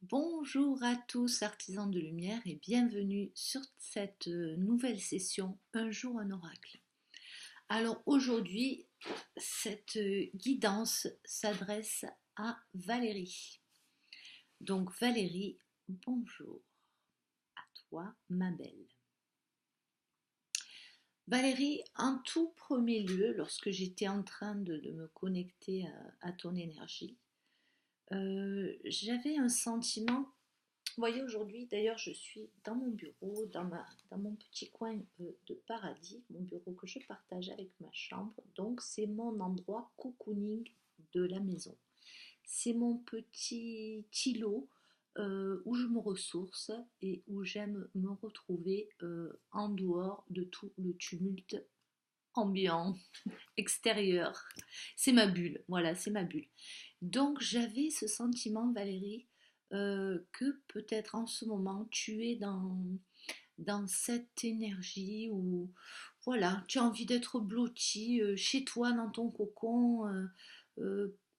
Bonjour à tous artisans de lumière et bienvenue sur cette nouvelle session Un jour un oracle. Alors aujourd'hui, cette guidance s'adresse à Valérie. Donc Valérie, bonjour à toi ma belle. Valérie, en tout premier lieu, lorsque j'étais en train de me connecter à ton énergie, j'avais un sentiment. Vous voyez, aujourd'hui, d'ailleurs, je suis dans mon bureau, dans mon petit coin de paradis, mon bureau que je partage avec ma chambre. Donc, c'est mon endroit cocooning de la maison. C'est mon petit îlot où je me ressource et où j'aime me retrouver en dehors de tout le tumulte ambiant, extérieur. C'est ma bulle, voilà, c'est ma bulle. Donc j'avais ce sentiment, Valérie, que peut-être en ce moment tu es dans cette énergie où voilà, tu as envie d'être blotti chez toi dans ton cocon,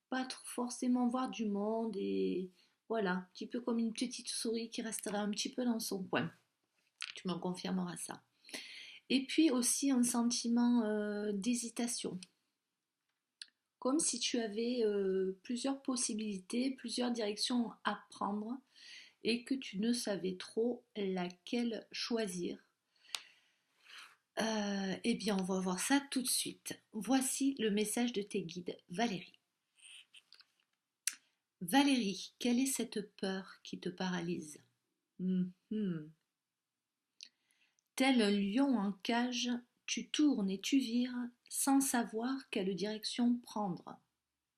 pas forcément voir du monde et voilà, un petit peu comme une petite souris qui resterait un petit peu dans son coin. Tu me confirmeras ça. Et puis aussi un sentiment d'hésitation, comme si tu avais plusieurs possibilités, plusieurs directions à prendre et que tu ne savais trop laquelle choisir. Eh bien, on va voir ça tout de suite. Voici le message de tes guides, Valérie. Valérie, quelle est cette peur qui te paralyse? Tel un lion en cage, tu tournes et tu vires sans savoir quelle direction prendre.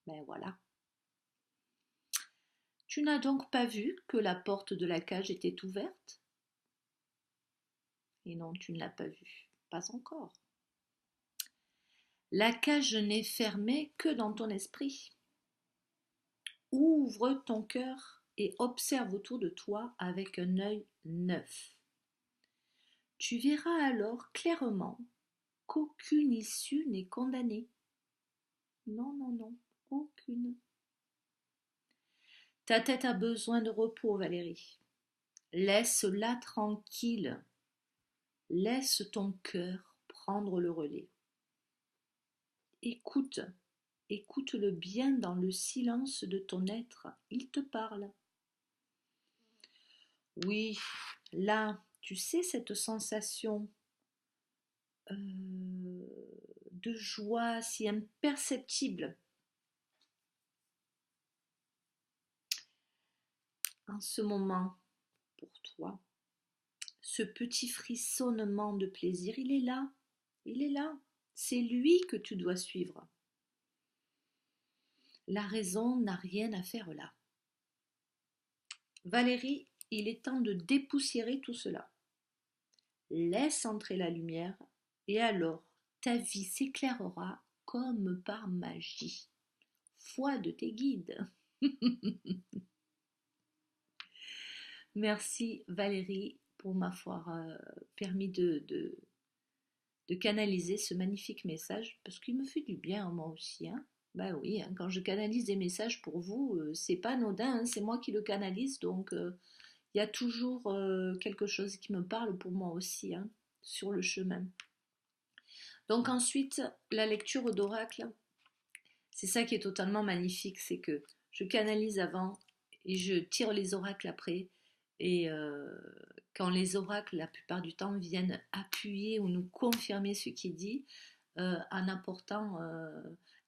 Ben voilà. Tu n'as donc pas vu que la porte de la cage était ouverte? Et non, tu ne l'as pas vu. Pas encore. La cage n'est fermée que dans ton esprit. Ouvre ton cœur et observe autour de toi avec un œil neuf. Tu verras alors clairement qu'aucune issue n'est condamnée. Non, non, non, aucune. Ta tête a besoin de repos, Valérie. Laisse-la tranquille. Laisse ton cœur prendre le relais. Écoute, écoute-le bien dans le silence de ton être. Il te parle. Oui, là, tu sais cette sensation de joie si imperceptible en ce moment pour toi. Ce petit frissonnement de plaisir, il est là. Il est là. C'est lui que tu dois suivre. La raison n'a rien à faire là. Valérie, il est temps de dépoussiérer tout cela. Laisse entrer la lumière et alors ta vie s'éclairera comme par magie. Foi de tes guides. Merci Valérie pour m'avoir permis de canaliser ce magnifique message parce qu'il me fait du bien à moi aussi. Hein. Bah oui, hein, quand je canalise des messages pour vous, c'est pas anodin, hein, c'est moi qui le canalise donc il y a toujours quelque chose qui me parle pour moi aussi hein, sur le chemin. Donc ensuite, la lecture d'oracle, c'est ça qui est totalement magnifique, c'est que je canalise avant et je tire les oracles après. Et quand les oracles, la plupart du temps, viennent appuyer ou nous confirmer ce qui est dit, en apportant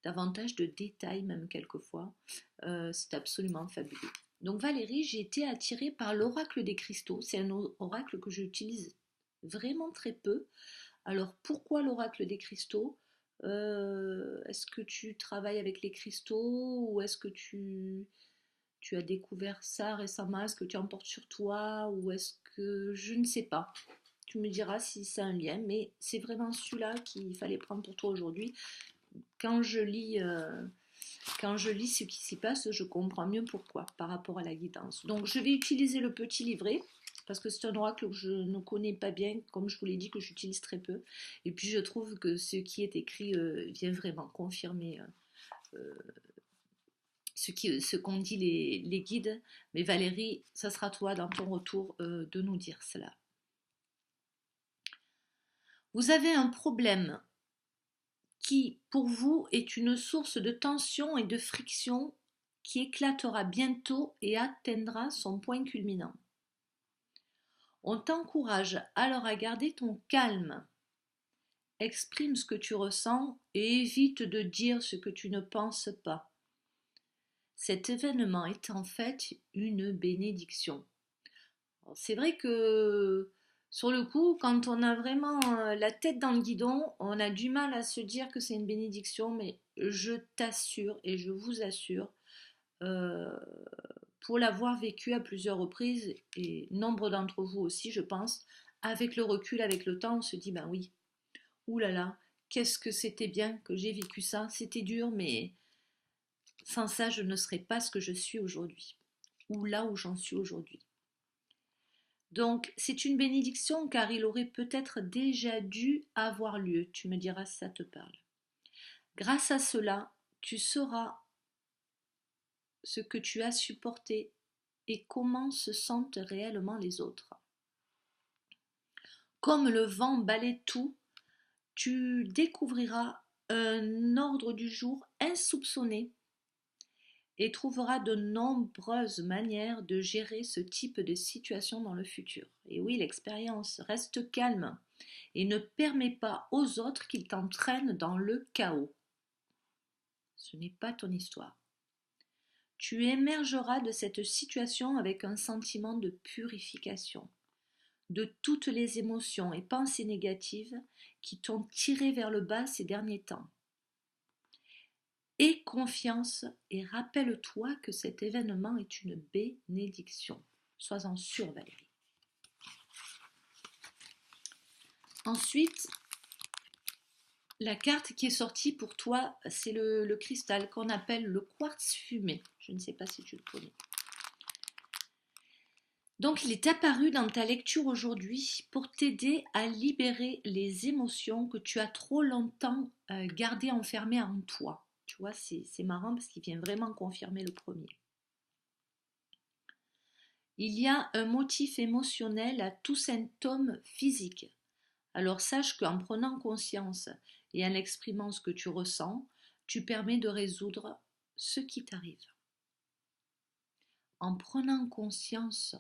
davantage de détails même quelquefois, c'est absolument fabuleux. Donc Valérie, j'ai été attirée par l'oracle des cristaux. C'est un oracle que j'utilise vraiment très peu. Alors pourquoi l'oracle des cristaux? Est-ce que tu travailles avec les cristaux ou est-ce que tu as découvert ça récemment? Est-ce que tu en portes sur toi ou est-ce que je ne sais pas? Tu me diras si c'est un lien, mais c'est vraiment celui-là qu'il fallait prendre pour toi aujourd'hui. Quand je lis, euh, quand je lis ce qui s'y passe, je comprends mieux pourquoi par rapport à la guidance. Donc je vais utiliser le petit livret parce que c'est un oracle que je ne connais pas bien, comme je vous l'ai dit, que j'utilise très peu. Et puis je trouve que ce qui est écrit vient vraiment confirmer ce qu'ont dit les guides. Mais Valérie, ça sera toi dans ton retour de nous dire cela. Vous avez un problème qui, pour vous, est une source de tension et de friction qui éclatera bientôt et atteindra son point culminant. On t'encourage alors à garder ton calme. Exprime ce que tu ressens et évite de dire ce que tu ne penses pas. Cet événement est en fait une bénédiction. C'est vrai que sur le coup, quand on a vraiment la tête dans le guidon, on a du mal à se dire que c'est une bénédiction, mais je t'assure et je vous assure, euh, pour l'avoir vécu à plusieurs reprises, et nombre d'entre vous aussi, je pense, avec le recul, avec le temps, on se dit, ben oui, oulala, qu'est-ce que c'était bien que j'ai vécu ça, c'était dur, mais sans ça, je ne serais pas ce que je suis aujourd'hui, ou là où j'en suis aujourd'hui. Donc, c'est une bénédiction car il aurait peut-être déjà dû avoir lieu. Tu me diras si ça te parle. Grâce à cela, tu sauras ce que tu as supporté et comment se sentent réellement les autres. Comme le vent balaie tout, tu découvriras un ordre du jour insoupçonné et trouveras de nombreuses manières de gérer ce type de situation dans le futur. Et oui, l'expérience, reste calme et ne permet pas aux autres qu'ils t'entraînent dans le chaos. Ce n'est pas ton histoire. Tu émergeras de cette situation avec un sentiment de purification de toutes les émotions et pensées négatives qui t'ont tiré vers le bas ces derniers temps. Aie confiance et rappelle-toi que cet événement est une bénédiction. Sois-en sûre, Valérie. Ensuite, la carte qui est sortie pour toi, c'est le cristal qu'on appelle le quartz fumé. Je ne sais pas si tu le connais. Donc, il est apparu dans ta lecture aujourd'hui pour t'aider à libérer les émotions que tu as trop longtemps gardées enfermées en toi. Tu vois, c'est marrant parce qu'il vient vraiment confirmer le premier. Il y a un motif émotionnel à tout symptôme physique. Alors sache qu'en prenant conscience et en exprimant ce que tu ressens, tu permets de résoudre ce qui t'arrive. En prenant conscience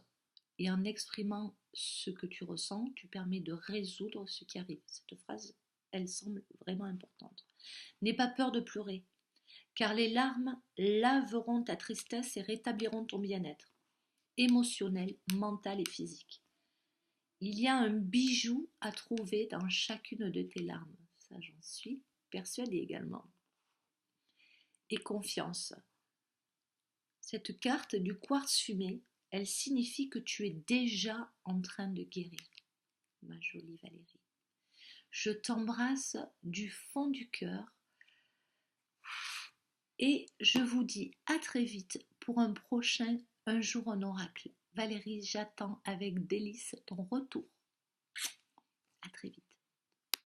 et en exprimant ce que tu ressens, tu permets de résoudre ce qui arrive. Cette phrase, elle semble vraiment importante. N'aie pas peur de pleurer, car les larmes laveront ta tristesse et rétabliront ton bien-être émotionnel, mental et physique. Il y a un bijou à trouver dans chacune de tes larmes. Ça, j'en suis persuadée également. Et confiance. Cette carte du quartz fumé, elle signifie que tu es déjà en train de guérir. Ma jolie Valérie. Je t'embrasse du fond du cœur et je vous dis à très vite pour un prochain Un jour en oracle. Valérie, j'attends avec délice ton retour. À très vite.